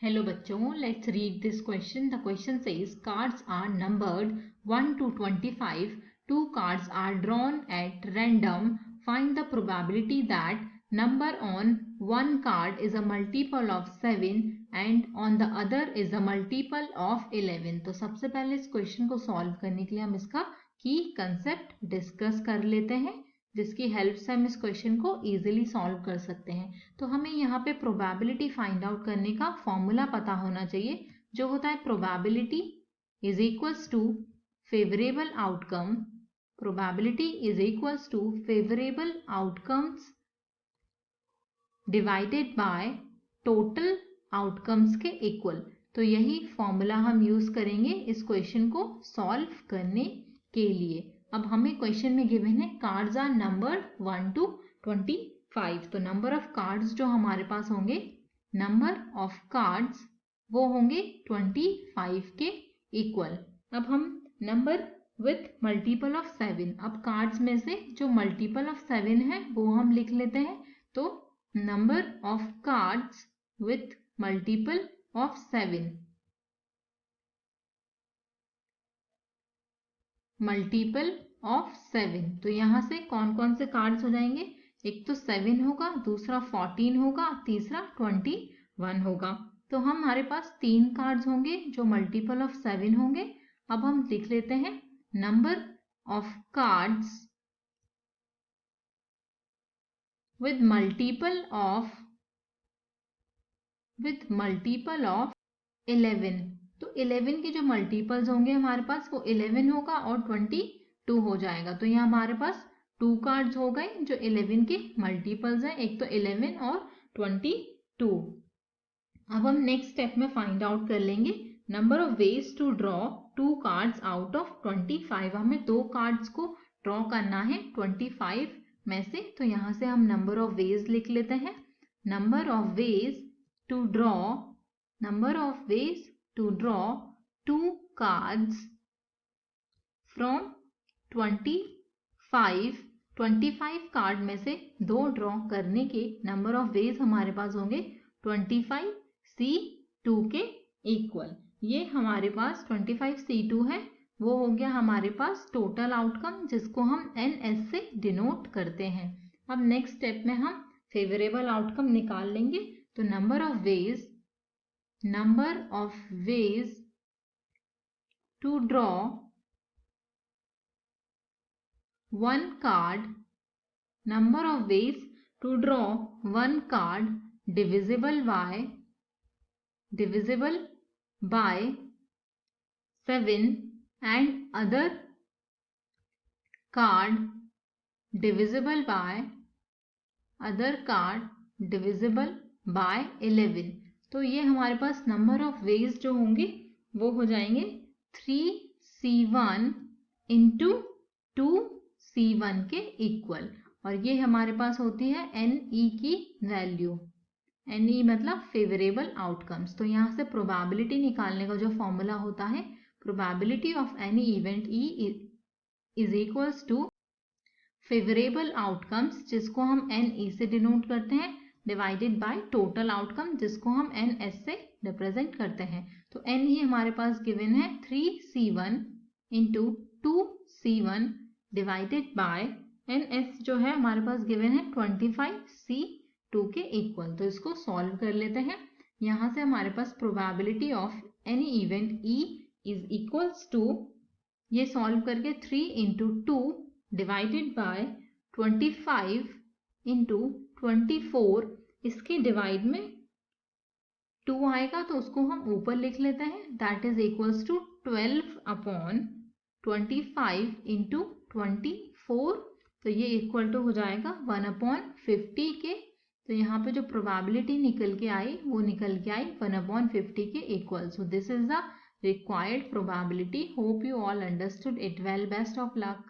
Hello बच्चों, let's read this question. The question says cards are numbered 1 to 25. Two cards are drawn at random. Find the probability that number on one card is a multiple of 7 and on the other is a multiple of 11. तो सबसे पहले इस question को solve करने के लिए हम इसका की कंसेप्ट डिस्कस कर लेते हैं, जिसकी हेल्प से हम इस क्वेश्चन को इजीली सॉल्व कर सकते हैं। तो हमें यहाँ पे प्रोबेबिलिटी फाइंड आउट करने का फॉर्मूला पता होना चाहिए, जो होता है probability is equals to favourable outcome. Probability is equals to favourable outcomes divided by total outcomes के इक्वल। तो यही फॉर्मूला हम यूज करेंगे इस क्वेश्चन को सॉल्व करने के लिए। अब हमें क्वेश्चन में गिवन है कार्ड्स आर नंबर 1 to 25। तो नंबर ऑफ कार्ड्स जो हमारे पास होंगे, नंबर ऑफ कार्ड्स वो होंगे 25 के इक्वल। अब हम नंबर विथ मल्टीपल ऑफ 7, अब कार्ड्स में से जो मल्टीपल ऑफ 7 है वो हम लिख लेते हैं। तो number of cards with multiple of 7, multiple of 7। तो यहां से कौन कौन से कार्ड्स हो जाएंगे, एक तो 7 होगा, दूसरा 14 होगा, तीसरा 21 होगा। तो हमारे पास 3 कार्ड्स होंगे जो मल्टीपल ऑफ 7 होंगे। अब हम लिख लेते हैं number of cards with multiple of 11। तो 11 के जो मल्टीपल्स होंगे हमारे पास वो 11 होगा और 22 हो जाएगा। तो यहाँ हमारे पास 2 कार्ड्स हो गए जो 11 के मल्टीपल्स हैं, एक तो 11 और 22। अब हम नेक्स्ट स्टेप में फाइंड आउट कर लेंगे number of ways to draw 2 cards out of 25। हमें 2 कार्ड्स को ड्रॉ करना है 25 में से। तो यहाँ से हम नंबर ऑफ वेज लिख लेते हैं। Number of ways to draw 2 cards from 25 card में से 2 ड्रॉ करने के नंबर ऑफ वेज हमारे पास होंगे 25C2 के इक्वल। ये हमारे पास 25C2 है, वो हो गया हमारे पास टोटल आउटकम, जिसको हम NS से डिनोट करते हैं। अब नेक्स्ट स्टेप में हम फेवरेबल आउटकम निकाल लेंगे। तो number of veg to draw 1 card, number of ways to draw 1 card divisible by 7 and other card divisible by 11। तो ये हमारे पास नंबर ऑफ वेज जो होंगे वो हो जाएंगे 3C1 इंटू 2C1 के इक्वल। और ये हमारे पास होती है NE की वैल्यू। NE मतलब फेवरेबल आउटकम्स। तो यहाँ से प्रोबेबिलिटी निकालने का जो फॉर्मूला होता है, probability of any event E is equals to favourable outcomes, जिसको हम NE से डिनोट करते हैं, डिवाइडेड बाय टोटल आउटकम, जिसको हम NS से रिप्रेजेंट करते हैं। तो N ही हमारे पास गिवन है 3C1 into 2C1 divided by NS जो है हमारे पास गिवन है 25C2 के इक्वल। तो इसको सॉल्व कर लेते हैं। यहाँ से हमारे पास probability of any event E is equals to, ये सॉल्व करके 3 इंटू 2 डिवाइडेड बाय 25 इंटू 24, इसके डिवाइड में 2 आएगा तो उसको हम ऊपर लिख लेते हैं। That is equals to 12/25 into 24। तो ये इक्वल टू हो जाएगा 1/50 के। तो यहाँ पे जो प्रोबेबिलिटी निकल के आई वो निकल के आई 1/50 के equal. So this is the required probability. Hope you all understood it well. Best of luck.